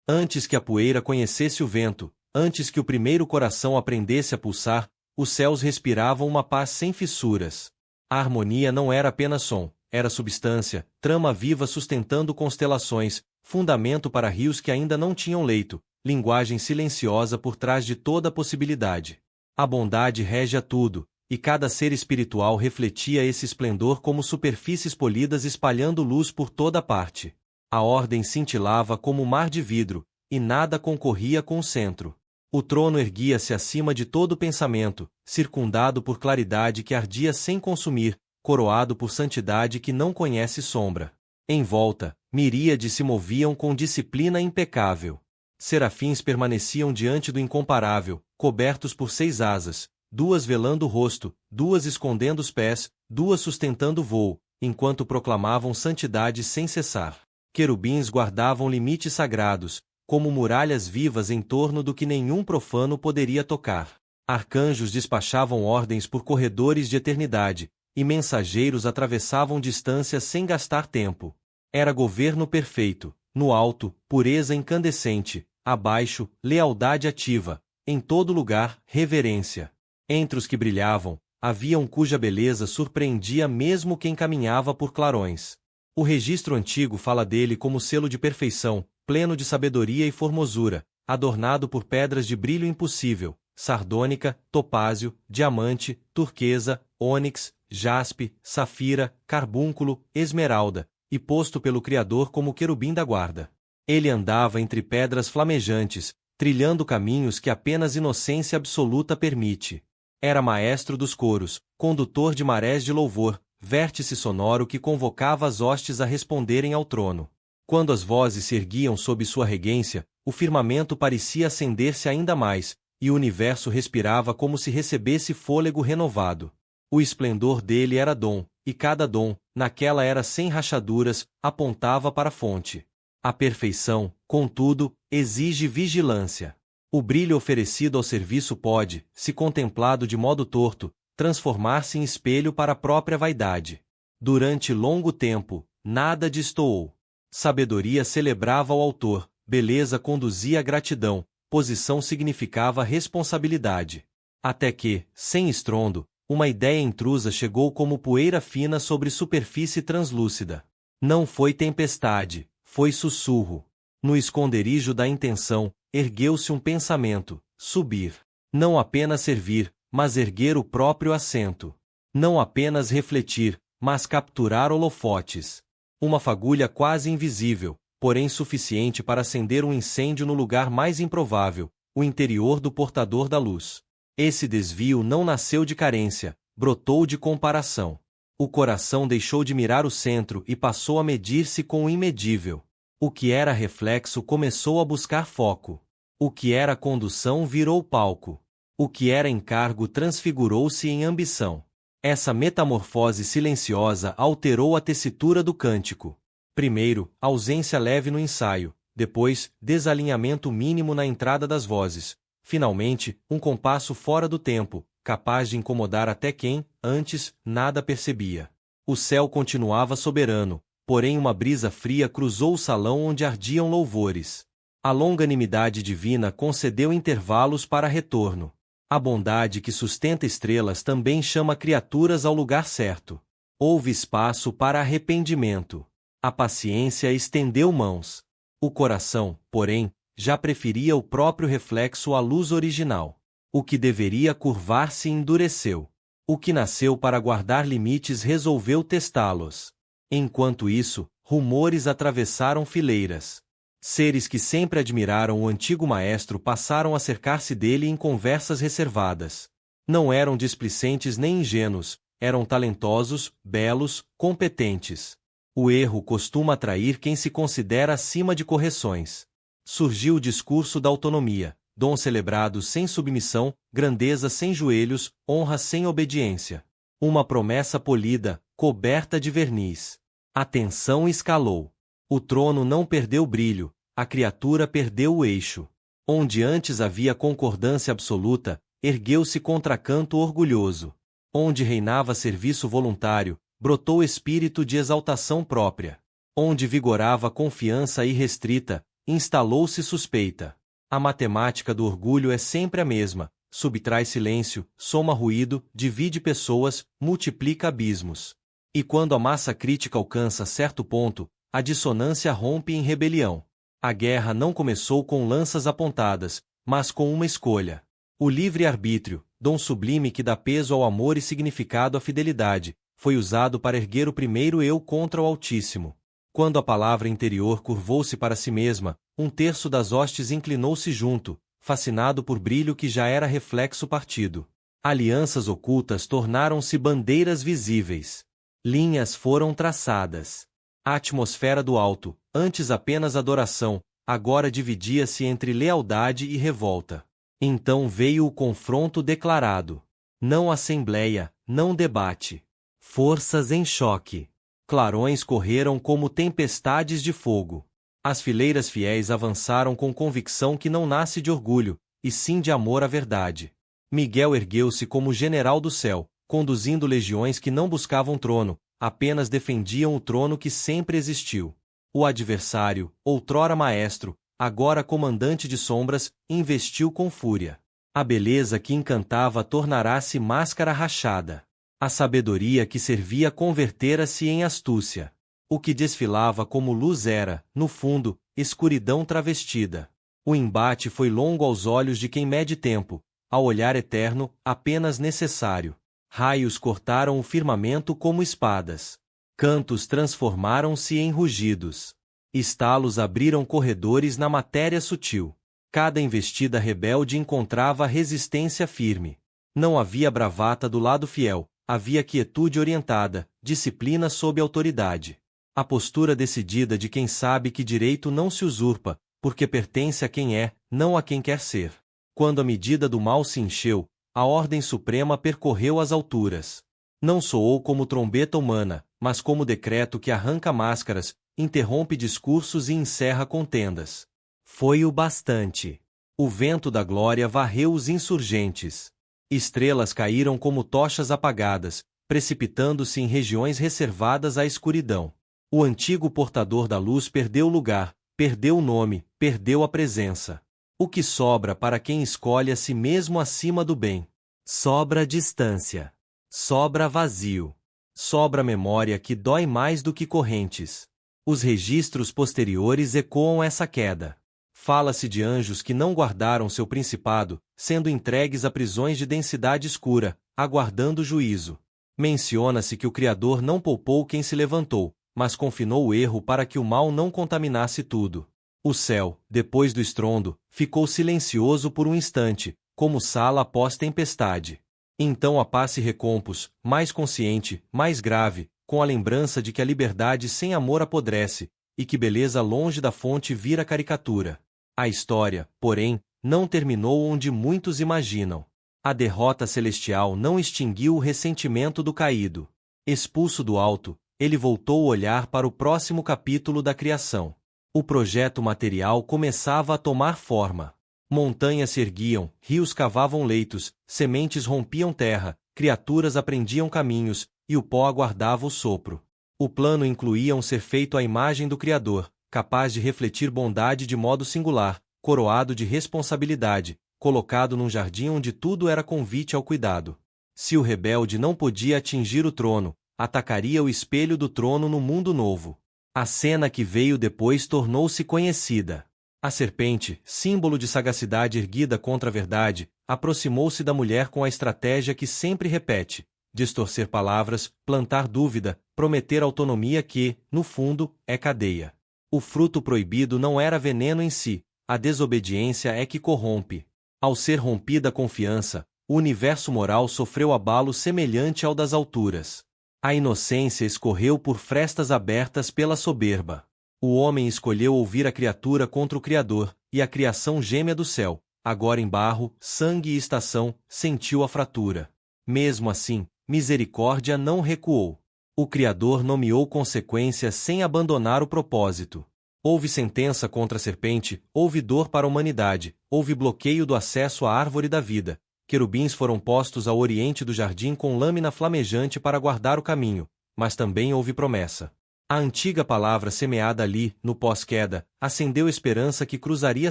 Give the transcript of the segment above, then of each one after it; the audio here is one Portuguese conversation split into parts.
Antes que a poeira conhecesse o vento, antes que o primeiro coração aprendesse a pulsar, os céus respiravam uma paz sem fissuras. A harmonia não era apenas som, era substância, trama viva sustentando constelações, fundamento para rios que ainda não tinham leito, linguagem silenciosa por trás de toda possibilidade. A bondade rege a tudo, e cada ser espiritual refletia esse esplendor como superfícies polidas espalhando luz por toda parte. A ordem cintilava como um mar de vidro, e nada concorria com o centro. O trono erguia-se acima de todo pensamento, circundado por claridade que ardia sem consumir, coroado por santidade que não conhece sombra. Em volta, miríades se moviam com disciplina impecável. Serafins permaneciam diante do incomparável, cobertos por 6 asas, 2 velando o rosto, 2 escondendo os pés, 2 sustentando o voo, enquanto proclamavam santidade sem cessar. Querubins guardavam limites sagrados, como muralhas vivas em torno do que nenhum profano poderia tocar. Arcanjos despachavam ordens por corredores de eternidade, e mensageiros atravessavam distâncias sem gastar tempo. Era governo perfeito, no alto, pureza incandescente, abaixo, lealdade ativa, em todo lugar, reverência. Entre os que brilhavam, havia um cuja beleza surpreendia mesmo quem caminhava por clarões. O registro antigo fala dele como selo de perfeição, pleno de sabedoria e formosura, adornado por pedras de brilho impossível, sardônica, topázio, diamante, turquesa, ônix, jaspe, safira, carbúnculo, esmeralda, e posto pelo Criador como querubim da guarda. Ele andava entre pedras flamejantes, trilhando caminhos que apenas inocência absoluta permite. Era maestro dos coros, condutor de marés de louvor, vértice sonoro que convocava as hostes a responderem ao trono. Quando as vozes se erguiam sob sua regência, o firmamento parecia acender-se ainda mais, e o universo respirava como se recebesse fôlego renovado. O esplendor dele era dom, e cada dom, naquela era sem rachaduras, apontava para a fonte. A perfeição, contudo, exige vigilância. O brilho oferecido ao serviço pode, se contemplado de modo torto, transformar-se em espelho para a própria vaidade. Durante longo tempo, nada destoou. Sabedoria celebrava o autor, beleza conduzia a gratidão, posição significava responsabilidade. Até que, sem estrondo, uma ideia intrusa chegou como poeira fina sobre superfície translúcida. Não foi tempestade, foi sussurro. No esconderijo da intenção, ergueu-se um pensamento: subir. Não apenas servir, mas erguer o próprio assento. Não apenas refletir, mas capturar holofotes. Uma fagulha quase invisível, porém suficiente para acender um incêndio no lugar mais improvável, o interior do portador da luz. Esse desvio não nasceu de carência, brotou de comparação. O coração deixou de mirar o centro e passou a medir-se com o imedível. O que era reflexo começou a buscar foco. O que era condução virou palco. O que era encargo transfigurou-se em ambição. Essa metamorfose silenciosa alterou a tessitura do cântico. Primeiro, ausência leve no ensaio, depois, desalinhamento mínimo na entrada das vozes, finalmente, um compasso fora do tempo, capaz de incomodar até quem, antes, nada percebia. O céu continuava soberano, porém uma brisa fria cruzou o salão onde ardiam louvores. A longanimidade divina concedeu intervalos para retorno. A bondade que sustenta estrelas também chama criaturas ao lugar certo. Houve espaço para arrependimento. A paciência estendeu mãos. O coração, porém, já preferia o próprio reflexo à luz original. O que deveria curvar-se endureceu. O que nasceu para guardar limites resolveu testá-los. Enquanto isso, rumores atravessaram fileiras. Seres que sempre admiraram o antigo maestro passaram a cercar-se dele em conversas reservadas. Não eram displicentes nem ingênuos, eram talentosos, belos, competentes. O erro costuma atrair quem se considera acima de correções. Surgiu o discurso da autonomia, dom celebrado sem submissão, grandeza sem joelhos, honra sem obediência. Uma promessa polida, coberta de verniz. A tensão escalou. O trono não perdeu brilho, a criatura perdeu o eixo. Onde antes havia concordância absoluta, ergueu-se contracanto orgulhoso. Onde reinava serviço voluntário, brotou espírito de exaltação própria. Onde vigorava confiança irrestrita, instalou-se suspeita. A matemática do orgulho é sempre a mesma: subtrai silêncio, soma ruído, divide pessoas, multiplica abismos. E quando a massa crítica alcança certo ponto, a dissonância rompe em rebelião. A guerra não começou com lanças apontadas, mas com uma escolha. O livre-arbítrio, dom sublime que dá peso ao amor e significado à fidelidade, foi usado para erguer o primeiro eu contra o Altíssimo. Quando a palavra interior curvou-se para si mesma, um terço das hostes inclinou-se junto, fascinado por brilho que já era reflexo partido. Alianças ocultas tornaram-se bandeiras visíveis. Linhas foram traçadas. A atmosfera do alto, antes apenas adoração, agora dividia-se entre lealdade e revolta. Então veio o confronto declarado. Não assembleia, não debate. Forças em choque. Clarões correram como tempestades de fogo. As fileiras fiéis avançaram com convicção que não nasce de orgulho, e sim de amor à verdade. Miguel ergueu-se como general do céu, conduzindo legiões que não buscavam trono, apenas defendiam o trono que sempre existiu. O adversário, outrora maestro, agora comandante de sombras, investiu com fúria. A beleza que encantava tornará-se máscara rachada. A sabedoria que servia convertera-se em astúcia. O que desfilava como luz era, no fundo, escuridão travestida. O embate foi longo aos olhos de quem mede tempo, ao olhar eterno, apenas necessário. Raios cortaram o firmamento como espadas. Cantos transformaram-se em rugidos. Estalos abriram corredores na matéria sutil. Cada investida rebelde encontrava resistência firme. Não havia bravata do lado fiel, havia quietude orientada, disciplina sob autoridade. A postura decidida de quem sabe que direito não se usurpa, porque pertence a quem é, não a quem quer ser. Quando a medida do mal se encheu, a ordem suprema percorreu as alturas. Não soou como trombeta humana, mas como decreto que arranca máscaras, interrompe discursos e encerra contendas. Foi o bastante. O vento da glória varreu os insurgentes. Estrelas caíram como tochas apagadas, precipitando-se em regiões reservadas à escuridão. O antigo portador da luz perdeu o lugar, perdeu o nome, perdeu a presença. O que sobra para quem escolhe a si mesmo acima do bem? Sobra distância. Sobra vazio. Sobra memória que dói mais do que correntes. Os registros posteriores ecoam essa queda. Fala-se de anjos que não guardaram seu principado, sendo entregues a prisões de densidade escura, aguardando juízo. Menciona-se que o Criador não poupou quem se levantou, mas confinou o erro para que o mal não contaminasse tudo. O céu, depois do estrondo, ficou silencioso por um instante, como sala após tempestade. Então a paz se recompôs, mais consciente, mais grave, com a lembrança de que a liberdade sem amor apodrece, e que beleza longe da fonte vira caricatura. A história, porém, não terminou onde muitos imaginam. A derrota celestial não extinguiu o ressentimento do caído. Expulso do alto, ele voltou o olhar para o próximo capítulo da criação. O projeto material começava a tomar forma. Montanhas se erguiam, rios cavavam leitos, sementes rompiam terra, criaturas aprendiam caminhos, e o pó aguardava o sopro. O plano incluía um ser feito à imagem do Criador, capaz de refletir bondade de modo singular, coroado de responsabilidade, colocado num jardim onde tudo era convite ao cuidado. Se o rebelde não podia atingir o trono, atacaria o espelho do trono no mundo novo. A cena que veio depois tornou-se conhecida. A serpente, símbolo de sagacidade erguida contra a verdade, aproximou-se da mulher com a estratégia que sempre repete: distorcer palavras, plantar dúvida, prometer autonomia que, no fundo, é cadeia. O fruto proibido não era veneno em si, a desobediência é que corrompe. Ao ser rompida a confiança, o universo moral sofreu abalo semelhante ao das alturas. A inocência escorreu por frestas abertas pela soberba. O homem escolheu ouvir a criatura contra o Criador, e a criação gêmea do céu, agora em barro, sangue e estação, sentiu a fratura. Mesmo assim, misericórdia não recuou. O Criador nomeou consequências sem abandonar o propósito. Houve sentença contra a serpente, houve dor para a humanidade, houve bloqueio do acesso à árvore da vida. Querubins foram postos ao oriente do jardim com lâmina flamejante para guardar o caminho, mas também houve promessa. A antiga palavra semeada ali, no pós-queda, acendeu esperança que cruzaria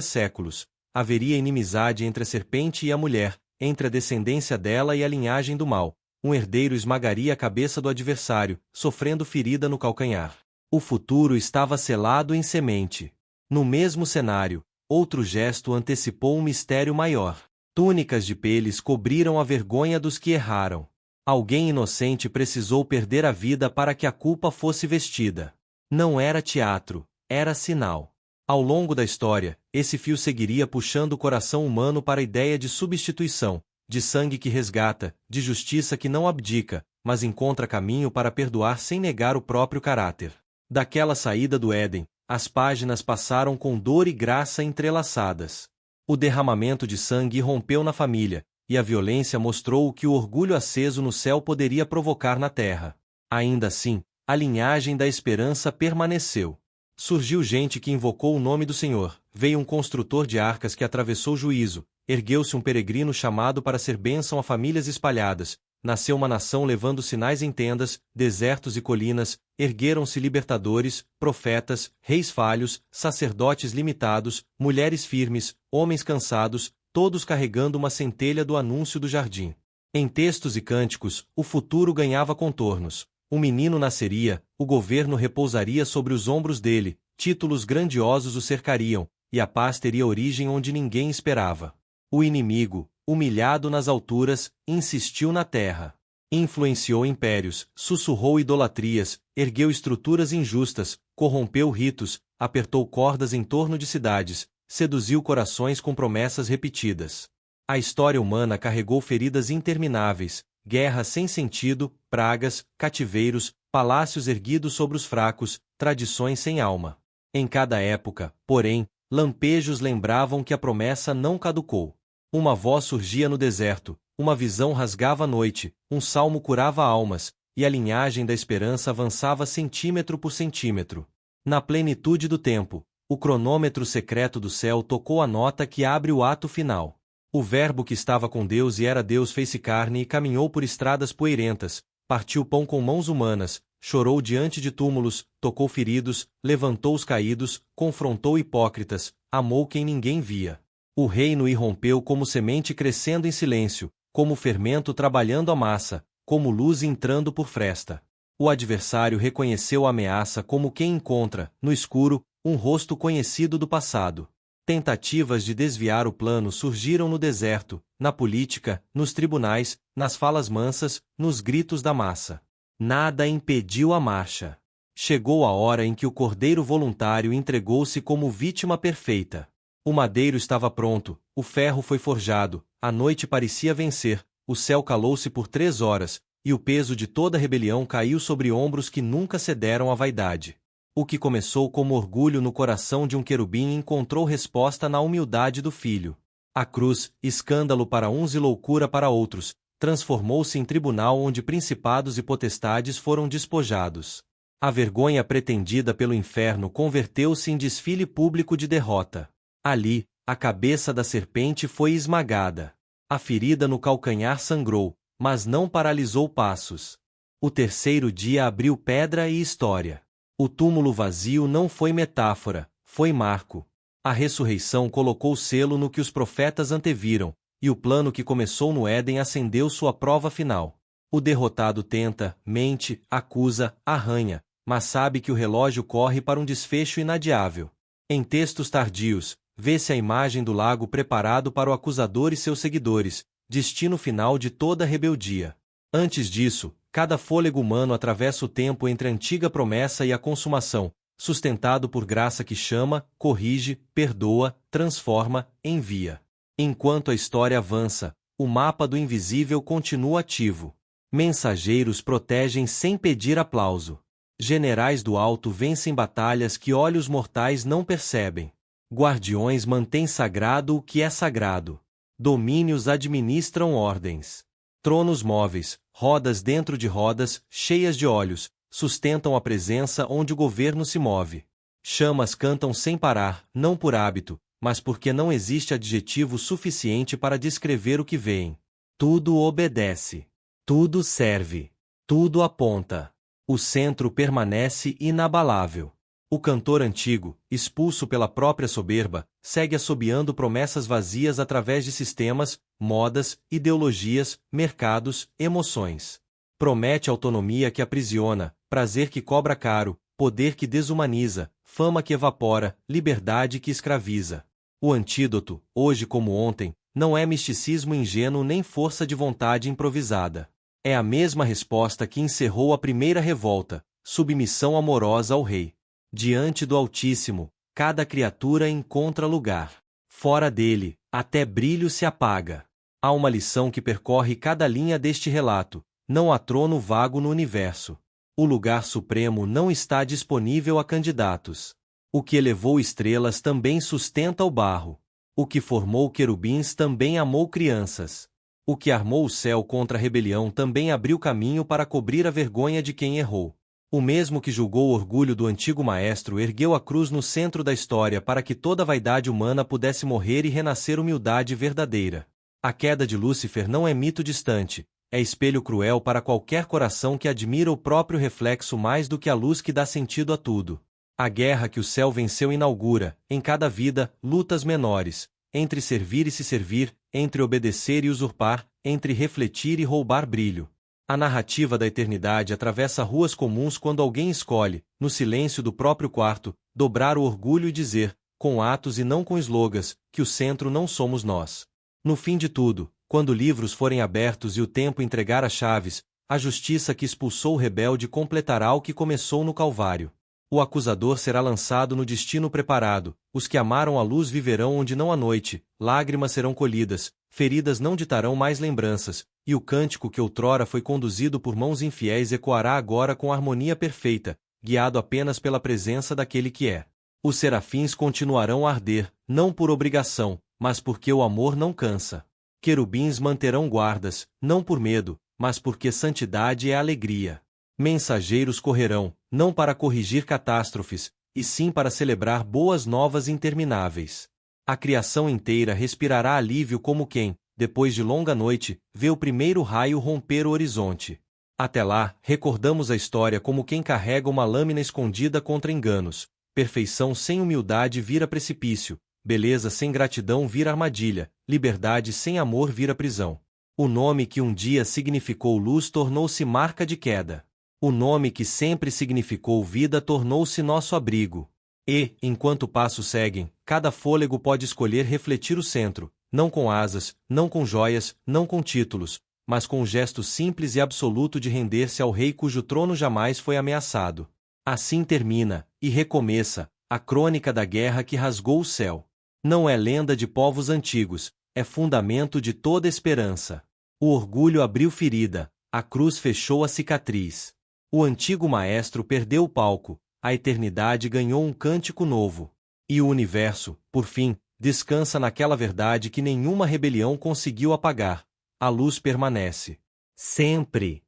séculos. Haveria inimizade entre a serpente e a mulher, entre a descendência dela e a linhagem do mal. Um herdeiro esmagaria a cabeça do adversário, sofrendo ferida no calcanhar. O futuro estava selado em semente. No mesmo cenário, outro gesto antecipou um mistério maior. Túnicas de peles cobriram a vergonha dos que erraram. Alguém inocente precisou perder a vida para que a culpa fosse vestida. Não era teatro, era sinal. Ao longo da história, esse fio seguiria puxando o coração humano para a ideia de substituição, de sangue que resgata, de justiça que não abdica, mas encontra caminho para perdoar sem negar o próprio caráter. Daquela saída do Éden, as páginas passaram com dor e graça entrelaçadas. O derramamento de sangue irrompeu na família, e a violência mostrou o que o orgulho aceso no céu poderia provocar na terra. Ainda assim, a linhagem da esperança permaneceu. Surgiu gente que invocou o nome do Senhor, veio um construtor de arcas que atravessou o juízo, ergueu-se um peregrino chamado para ser bênção a famílias espalhadas, nasceu uma nação levando sinais em tendas, desertos e colinas, ergueram-se libertadores, profetas, reis falhos, sacerdotes limitados, mulheres firmes, homens cansados, todos carregando uma centelha do anúncio do jardim. Em textos e cânticos, o futuro ganhava contornos. Um menino nasceria, o governo repousaria sobre os ombros dele, títulos grandiosos o cercariam, e a paz teria origem onde ninguém esperava. O inimigo, humilhado nas alturas, insistiu na terra. Influenciou impérios, sussurrou idolatrias, ergueu estruturas injustas, corrompeu ritos, apertou cordas em torno de cidades, seduziu corações com promessas repetidas. A história humana carregou feridas intermináveis, guerras sem sentido, pragas, cativeiros, palácios erguidos sobre os fracos, tradições sem alma. Em cada época, porém, lampejos lembravam que a promessa não caducou. Uma voz surgia no deserto, uma visão rasgava a noite, um salmo curava almas, e a linhagem da esperança avançava centímetro por centímetro. Na plenitude do tempo, o cronômetro secreto do céu tocou a nota que abre o ato final. O Verbo que estava com Deus e era Deus fez-se carne e caminhou por estradas poeirentas, partiu pão com mãos humanas, chorou diante de túmulos, tocou feridos, levantou os caídos, confrontou hipócritas, amou quem ninguém via. O reino irrompeu como semente crescendo em silêncio, como fermento trabalhando a massa, como luz entrando por fresta. O adversário reconheceu a ameaça como quem encontra, no escuro, um rosto conhecido do passado. Tentativas de desviar o plano surgiram no deserto, na política, nos tribunais, nas falas mansas, nos gritos da massa. Nada impediu a marcha. Chegou a hora em que o cordeiro voluntário entregou-se como vítima perfeita. O madeiro estava pronto, o ferro foi forjado, a noite parecia vencer, o céu calou-se por 3 horas, e o peso de toda a rebelião caiu sobre ombros que nunca cederam à vaidade. O que começou como orgulho no coração de um querubim encontrou resposta na humildade do filho. A cruz, escândalo para uns e loucura para outros, transformou-se em tribunal onde principados e potestades foram despojados. A vergonha pretendida pelo inferno converteu-se em desfile público de derrota. Ali, a cabeça da serpente foi esmagada. A ferida no calcanhar sangrou, mas não paralisou passos. O terceiro dia abriu pedra e história. O túmulo vazio não foi metáfora, foi marco. A ressurreição colocou selo no que os profetas anteviram, e o plano que começou no Éden acendeu sua prova final. O derrotado tenta, mente, acusa, arranha, mas sabe que o relógio corre para um desfecho inadiável. Em textos tardios, vê-se a imagem do lago preparado para o acusador e seus seguidores, destino final de toda rebeldia. Antes disso, cada fôlego humano atravessa o tempo entre a antiga promessa e a consumação, sustentado por graça que chama, corrige, perdoa, transforma, envia. Enquanto a história avança, o mapa do invisível continua ativo. Mensageiros protegem sem pedir aplauso. Generais do alto vencem batalhas que olhos mortais não percebem. Guardiões mantêm sagrado o que é sagrado. Domínios administram ordens. Tronos móveis, rodas dentro de rodas, cheias de olhos, sustentam a presença onde o governo se move. Chamas cantam sem parar, não por hábito, mas porque não existe adjetivo suficiente para descrever o que veem. Tudo obedece. Tudo serve. Tudo aponta. O centro permanece inabalável. O cantor antigo, expulso pela própria soberba, segue assobiando promessas vazias através de sistemas, modas, ideologias, mercados, emoções. Promete autonomia que aprisiona, prazer que cobra caro, poder que desumaniza, fama que evapora, liberdade que escraviza. O antídoto, hoje como ontem, não é misticismo ingênuo nem força de vontade improvisada. É a mesma resposta que encerrou a primeira revolta, submissão amorosa ao rei. Diante do Altíssimo, cada criatura encontra lugar. Fora dele, até brilho se apaga. Há uma lição que percorre cada linha deste relato: não há trono vago no universo. O lugar supremo não está disponível a candidatos. O que elevou estrelas também sustenta o barro. O que formou querubins também amou crianças. O que armou o céu contra a rebelião também abriu caminho para cobrir a vergonha de quem errou. O mesmo que julgou o orgulho do antigo maestro ergueu a cruz no centro da história para que toda a vaidade humana pudesse morrer e renascer humildade verdadeira. A queda de Lúcifer não é mito distante, é espelho cruel para qualquer coração que admira o próprio reflexo mais do que a luz que dá sentido a tudo. A guerra que o céu venceu inaugura, em cada vida, lutas menores, entre servir e se servir, entre obedecer e usurpar, entre refletir e roubar brilho. A narrativa da eternidade atravessa ruas comuns quando alguém escolhe, no silêncio do próprio quarto, dobrar o orgulho e dizer, com atos e não com slogans, que o centro não somos nós. No fim de tudo, quando livros forem abertos e o tempo entregar as chaves, a justiça que expulsou o rebelde completará o que começou no Calvário. O acusador será lançado no destino preparado, os que amaram a luz viverão onde não há noite, lágrimas serão colhidas, feridas não ditarão mais lembranças, e o cântico que outrora foi conduzido por mãos infiéis ecoará agora com harmonia perfeita, guiado apenas pela presença daquele que é. Os serafins continuarão a arder, não por obrigação, mas porque o amor não cansa. Querubins manterão guardas, não por medo, mas porque santidade é alegria. Mensageiros correrão, não para corrigir catástrofes, e sim para celebrar boas novas intermináveis. A criação inteira respirará alívio como quem, depois de longa noite, vê o primeiro raio romper o horizonte. Até lá, recordamos a história como quem carrega uma lâmina escondida contra enganos. Perfeição sem humildade vira precipício, beleza sem gratidão vira armadilha, liberdade sem amor vira prisão. O nome que um dia significou luz tornou-se marca de queda. O nome que sempre significou vida tornou-se nosso abrigo. E, enquanto passos seguem, cada fôlego pode escolher refletir o centro, não com asas, não com joias, não com títulos, mas com o gesto simples e absoluto de render-se ao rei cujo trono jamais foi ameaçado. Assim termina, e recomeça, a crônica da guerra que rasgou o céu. Não é lenda de povos antigos, é fundamento de toda esperança. O orgulho abriu ferida, a cruz fechou a cicatriz. O antigo maestro perdeu o palco, a eternidade ganhou um cântico novo. E o universo, por fim, descansa naquela verdade que nenhuma rebelião conseguiu apagar. A luz permanece. Sempre.